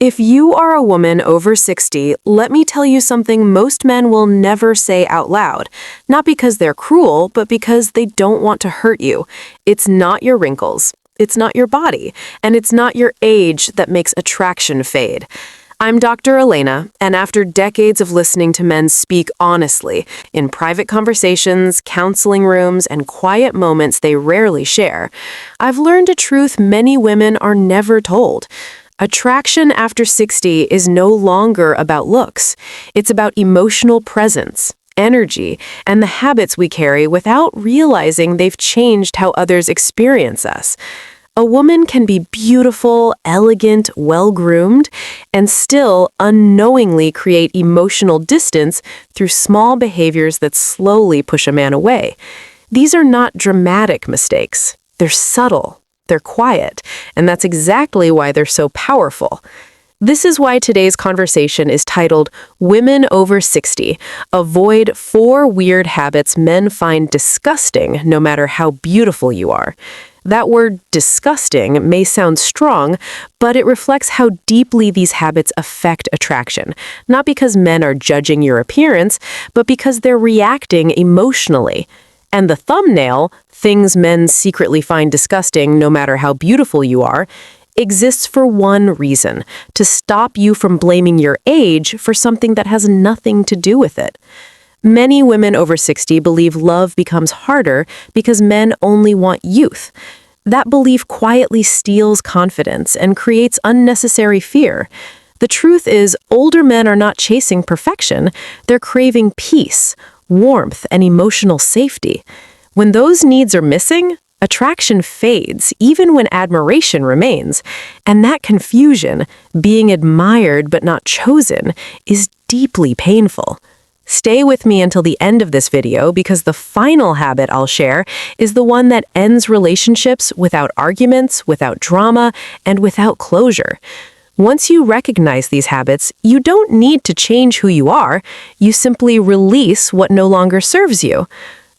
If you are a woman over 60, let me tell you something most men will never say out loud. Not because they're cruel, but because they don't want to hurt you. It's not your wrinkles, it's not your body, and it's not your age that makes attraction fade. I'm Dr. Elena, and after decades of listening to men speak honestly, in private conversations, counseling rooms, and quiet moments they rarely share, I've learned a truth many women are never told. Attraction after 60 is no longer about looks. It's about emotional presence, energy, and the habits we carry without realizing they've changed how others experience us. A woman can be beautiful, elegant, well-groomed, and still unknowingly create emotional distance through small behaviors that slowly push a man away. These are not dramatic mistakes. They're subtle. They're quiet, and that's exactly why they're so powerful. This is why today's conversation is titled Women Over 60, Avoid 4 Weird Habits Men Find Disgusting No Matter How Beautiful You Are. That word disgusting may sound strong, but it reflects how deeply these habits affect attraction, not because men are judging your appearance, but because they're reacting emotionally. And the thumbnail, things men secretly find disgusting no matter how beautiful you are, exists for one reason: to stop you from blaming your age for something that has nothing to do with it. Many women over 60 believe love becomes harder because men only want youth. That belief quietly steals confidence and creates unnecessary fear. The truth is, older men are not chasing perfection, they're craving peace, warmth, and emotional safety. When those needs are missing, attraction fades, even when admiration remains. And that confusion, being admired but not chosen, is deeply painful. Stay with me until the end of this video because the final habit I'll share is the one that ends relationships without arguments, without drama, and without closure. Once you recognize these habits, you don't need to change who you are. You simply release what no longer serves you.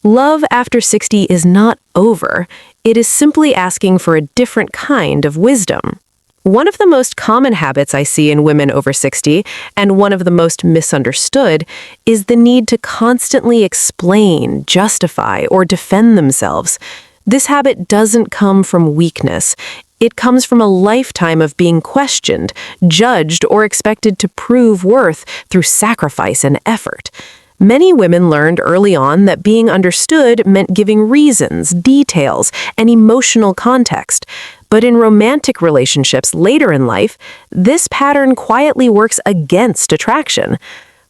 Love after 60 is not over. It is simply asking for a different kind of wisdom. One of the most common habits I see in women over 60, and one of the most misunderstood, is the need to constantly explain, justify, or defend themselves. This habit doesn't come from weakness. It comes from a lifetime of being questioned, judged, or expected to prove worth through sacrifice and effort. Many women learned early on that being understood meant giving reasons, details, and emotional context. But in romantic relationships later in life, this pattern quietly works against attraction.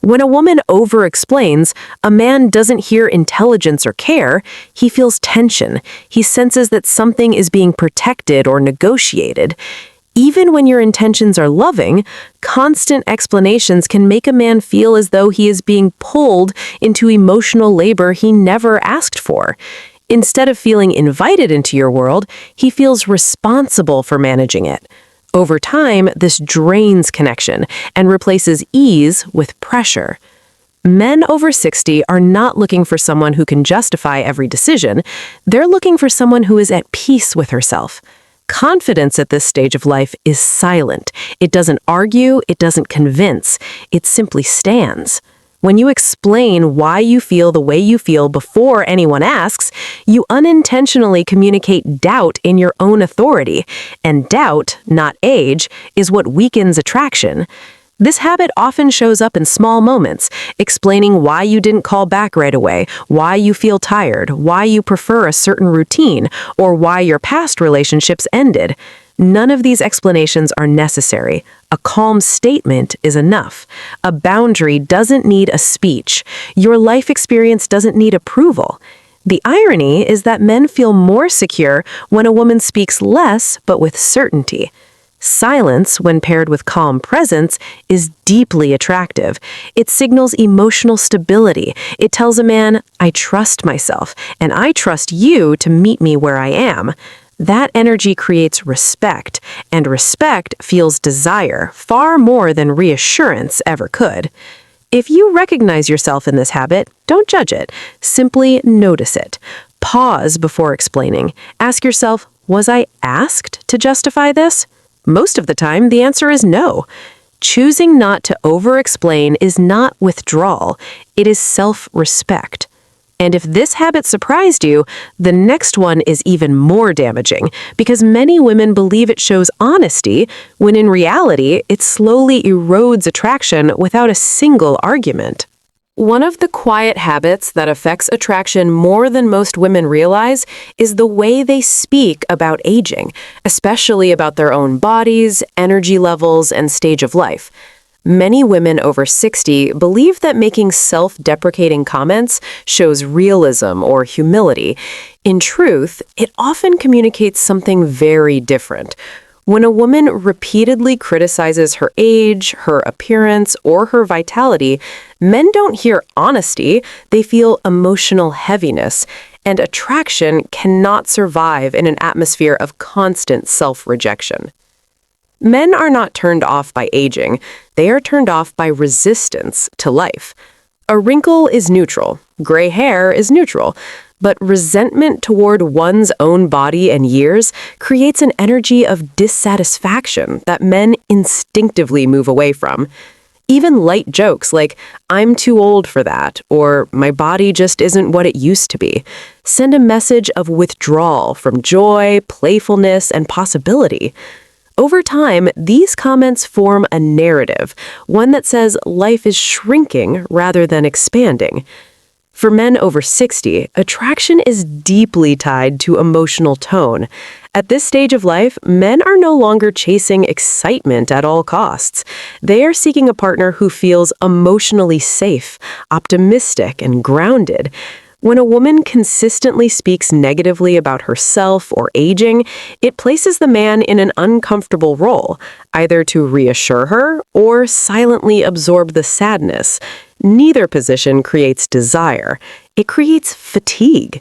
When a woman over-explains, a man doesn't hear intelligence or care, he feels tension. He senses that something is being protected or negotiated. Even when your intentions are loving, constant explanations can make a man feel as though he is being pulled into emotional labor he never asked for. Instead of feeling invited into your world, he feels responsible for managing it. Over time, this drains connection and replaces ease with pressure. Men over 60 are not looking for someone who can justify every decision. They're looking for someone who is at peace with herself. Confidence at this stage of life is silent. It doesn't argue, it doesn't convince, it simply stands. When you explain why you feel the way you feel before anyone asks, you unintentionally communicate doubt in your own authority. And doubt, not age, is what weakens attraction. This habit often shows up in small moments, explaining why you didn't call back right away, why you feel tired, why you prefer a certain routine, or why your past relationships ended. None of these explanations are necessary. A calm statement is enough. A boundary doesn't need a speech. Your life experience doesn't need approval. The irony is that men feel more secure when a woman speaks less but with certainty. Silence, when paired with calm presence, is deeply attractive. It signals emotional stability. It tells a man, I trust myself, and I trust you to meet me where I am. That energy creates respect, and respect fuels desire far more than reassurance ever could. If you recognize yourself in this habit, don't judge it. Simply notice it. Pause before explaining. Ask yourself, was I asked to justify this? Most of the time, the answer is no. Choosing not to over-explain is not withdrawal, it is self-respect. And if this habit surprised you, the next one is even more damaging, because many women believe it shows honesty, when in reality, it slowly erodes attraction without a single argument. One of the quiet habits that affects attraction more than most women realize is the way they speak about aging, especially about their own bodies, energy levels, and stage of life. Many women over 60 believe that making self-deprecating comments shows realism or humility. In truth, it often communicates something very different. When a woman repeatedly criticizes her age, her appearance, or her vitality, men don't hear honesty, they feel emotional heaviness, and attraction cannot survive in an atmosphere of constant self-rejection. Men are not turned off by aging, they are turned off by resistance to life. A wrinkle is neutral, gray hair is neutral, but resentment toward one's own body and years creates an energy of dissatisfaction that men instinctively move away from. Even light jokes like, "I'm too old for that," or "my body just isn't what it used to be," send a message of withdrawal from joy, playfulness, and possibility. Over time, these comments form a narrative, one that says life is shrinking rather than expanding. For men over 60, attraction is deeply tied to emotional tone. At this stage of life, men are no longer chasing excitement at all costs. They are seeking a partner who feels emotionally safe, optimistic, and grounded. When a woman consistently speaks negatively about herself or aging, it places the man in an uncomfortable role, either to reassure her or silently absorb the sadness. Neither position creates desire. It creates fatigue.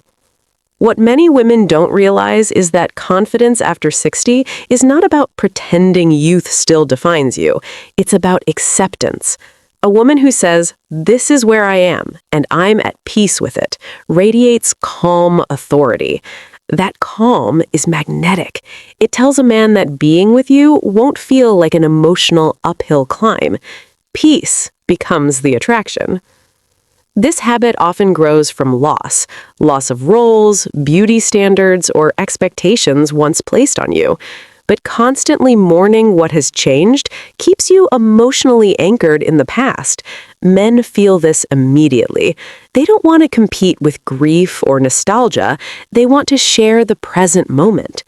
What many women don't realize is that confidence after 60 is not about pretending youth still defines you. It's about acceptance. A woman who says, "This is where I am, and I'm at peace with it," radiates calm authority. That calm is magnetic. It tells a man that being with you won't feel like an emotional uphill climb. Peace becomes the attraction. This habit often grows from loss of roles, beauty standards, or expectations once placed on you. But constantly mourning what has changed keeps you emotionally anchored in the past. Men feel this immediately. They don't want to compete with grief or nostalgia. They want to share the present moment.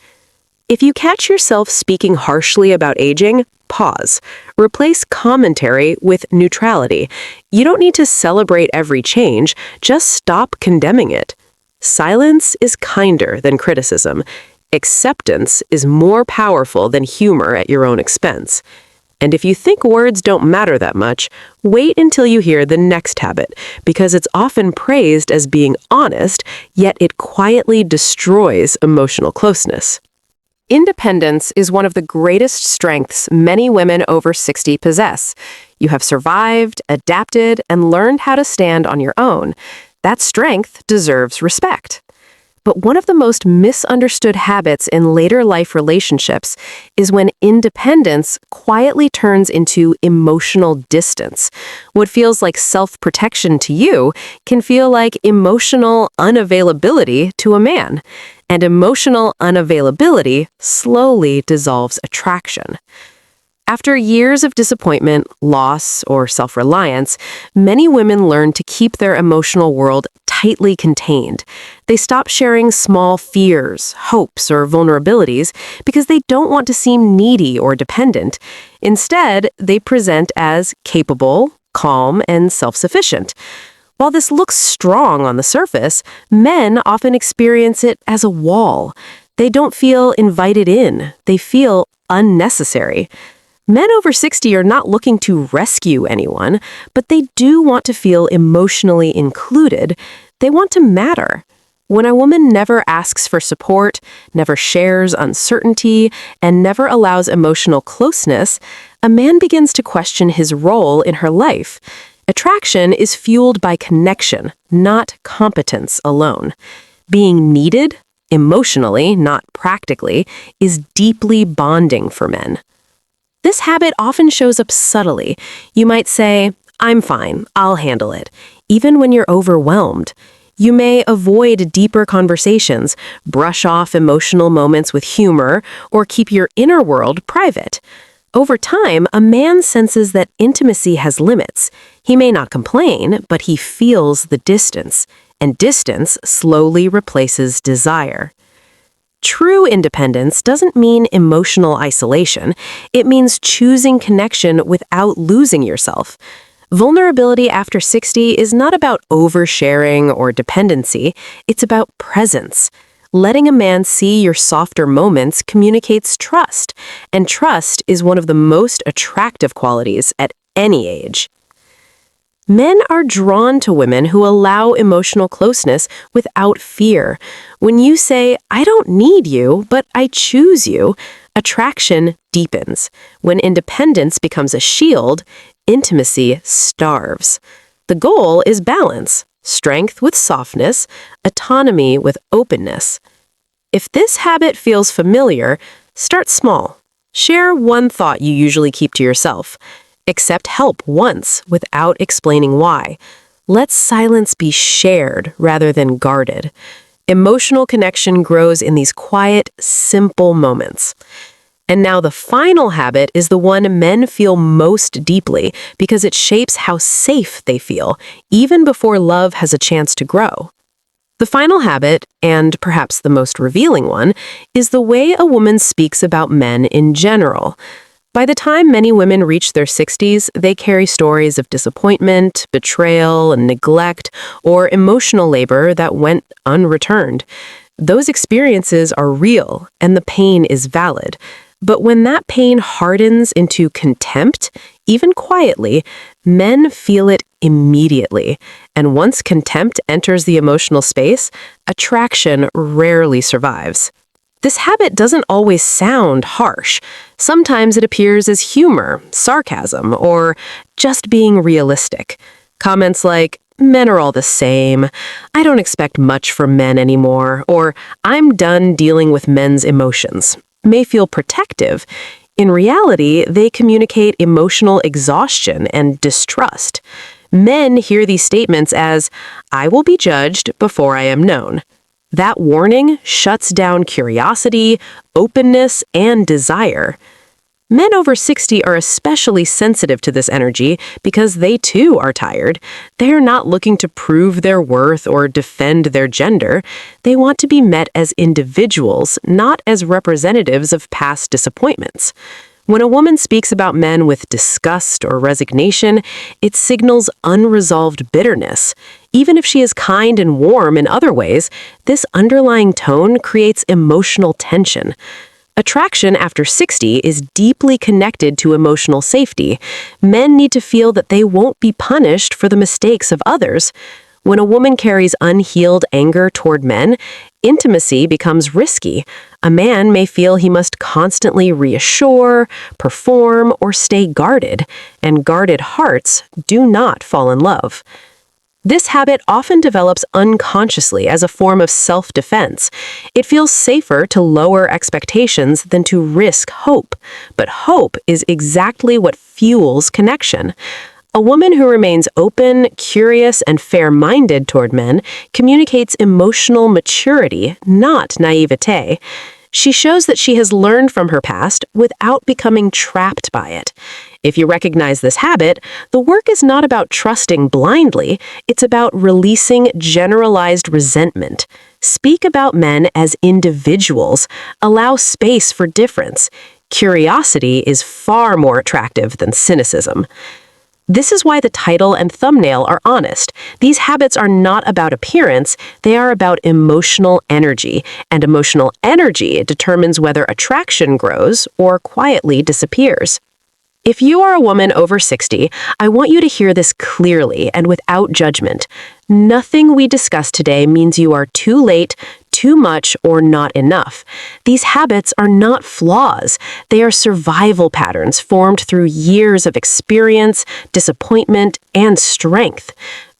If you catch yourself speaking harshly about aging, pause. Replace commentary with neutrality. You don't need to celebrate every change, just stop condemning it. Silence is kinder than criticism. Acceptance is more powerful than humor at your own expense. And if you think words don't matter that much, wait until you hear the next habit, because it's often praised as being honest, yet it quietly destroys emotional closeness. Independence is one of the greatest strengths many women over 60 possess. You have survived, adapted, and learned how to stand on your own. That strength deserves respect. But one of the most misunderstood habits in later life relationships is when independence quietly turns into emotional distance. What feels like self-protection to you can feel like emotional unavailability to a man. And emotional unavailability slowly dissolves attraction. After years of disappointment, loss, or self-reliance, many women learn to keep their emotional world tightly contained. They stop sharing small fears, hopes, or vulnerabilities because they don't want to seem needy or dependent. Instead, they present as capable, calm, and self-sufficient. While this looks strong on the surface, men often experience it as a wall. They don't feel invited in. They feel unnecessary. Men over 60 are not looking to rescue anyone, but they do want to feel emotionally included. They want to matter. When a woman never asks for support, never shares uncertainty, and never allows emotional closeness, a man begins to question his role in her life. Attraction is fueled by connection, not competence alone. Being needed, emotionally, not practically, is deeply bonding for men. This habit often shows up subtly. You might say, "I'm fine, I'll handle it," even when you're overwhelmed. You may avoid deeper conversations, brush off emotional moments with humor, or keep your inner world private. Over time, a man senses that intimacy has limits. He may not complain, but he feels the distance, and distance slowly replaces desire. True independence doesn't mean emotional isolation. It means choosing connection without losing yourself. Vulnerability after 60 is not about oversharing or dependency. It's about presence. Letting a man see your softer moments communicates trust, and trust is one of the most attractive qualities at any age. Men are drawn to women who allow emotional closeness without fear. When you say, "I don't need you, but I choose you," attraction deepens. When independence becomes a shield, intimacy starves. The goal is balance, strength with softness, autonomy with openness. If this habit feels familiar, start small. Share one thought you usually keep to yourself. Accept help once without explaining why. Let silence be shared rather than guarded. Emotional connection grows in these quiet, simple moments. And now the final habit is the one men feel most deeply because it shapes how safe they feel, even before love has a chance to grow. The final habit, and perhaps the most revealing one, is the way a woman speaks about men in general. By the time many women reach their 60s, they carry stories of disappointment, betrayal, and neglect, or emotional labor that went unreturned. Those experiences are real, and the pain is valid. But when that pain hardens into contempt, even quietly, men feel it immediately. And once contempt enters the emotional space, attraction rarely survives. This habit doesn't always sound harsh. Sometimes it appears as humor, sarcasm, or just being realistic. Comments like, "Men are all the same," "I don't expect much from men anymore," or "I'm done dealing with men's emotions," may feel protective. In reality, they communicate emotional exhaustion and distrust. Men hear these statements as, "I will be judged before I am known." That warning shuts down curiosity, openness, and desire. Men over 60 are especially sensitive to this energy because they too are tired. They are not looking to prove their worth or defend their gender. They want to be met as individuals, not as representatives of past disappointments. When a woman speaks about men with disgust or resignation, it signals unresolved bitterness. Even if she is kind and warm in other ways, this underlying tone creates emotional tension. Attraction after 60 is deeply connected to emotional safety. Men need to feel that they won't be punished for the mistakes of others. When a woman carries unhealed anger toward men, intimacy becomes risky. A man may feel he must constantly reassure, perform, or stay guarded, and guarded hearts do not fall in love. This habit often develops unconsciously as a form of self-defense. It feels safer to lower expectations than to risk hope, but hope is exactly what fuels connection. A woman who remains open, curious, and fair-minded toward men communicates emotional maturity, not naivete. She shows that she has learned from her past without becoming trapped by it. If you recognize this habit, the work is not about trusting blindly, it's about releasing generalized resentment. Speak about men as individuals. Allow space for difference. Curiosity is far more attractive than cynicism. This is why the title and thumbnail are honest. These habits are not about appearance, they are about emotional energy, and emotional energy determines whether attraction grows or quietly disappears. If you are a woman over 60, I want you to hear this clearly and without judgment. Nothing we discuss today means you are too late, too much, or not enough. These habits are not flaws. They are survival patterns formed through years of experience, disappointment, and strength.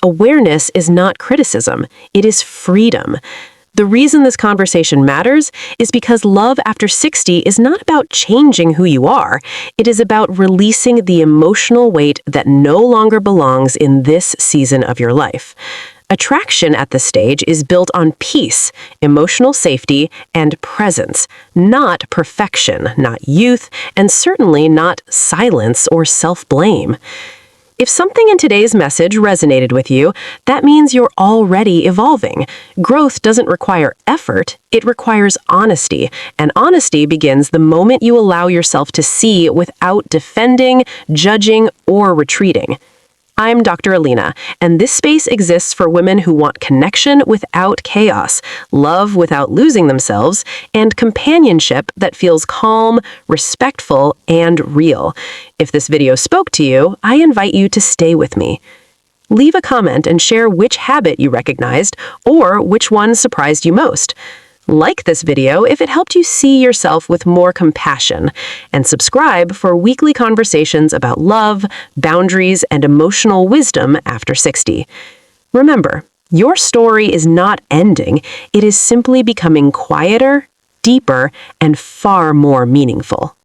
Awareness is not criticism. It is freedom. The reason this conversation matters is because love after 60 is not about changing who you are. It is about releasing the emotional weight that no longer belongs in this season of your life. Attraction at this stage is built on peace, emotional safety, and presence, not perfection, not youth, and certainly not silence or self-blame. If something in today's message resonated with you, that means you're already evolving. Growth doesn't require effort, it requires honesty, and honesty begins the moment you allow yourself to see without defending, judging, or retreating. I'm Dr. Elena, and this space exists for women who want connection without chaos, love without losing themselves, and companionship that feels calm, respectful, and real. If this video spoke to you, I invite you to stay with me. Leave a comment and share which habit you recognized or which one surprised you most. Like this video if it helped you see yourself with more compassion, and subscribe for weekly conversations about love, boundaries, and emotional wisdom after 60. Remember, your story is not ending, it is simply becoming quieter, deeper, and far more meaningful.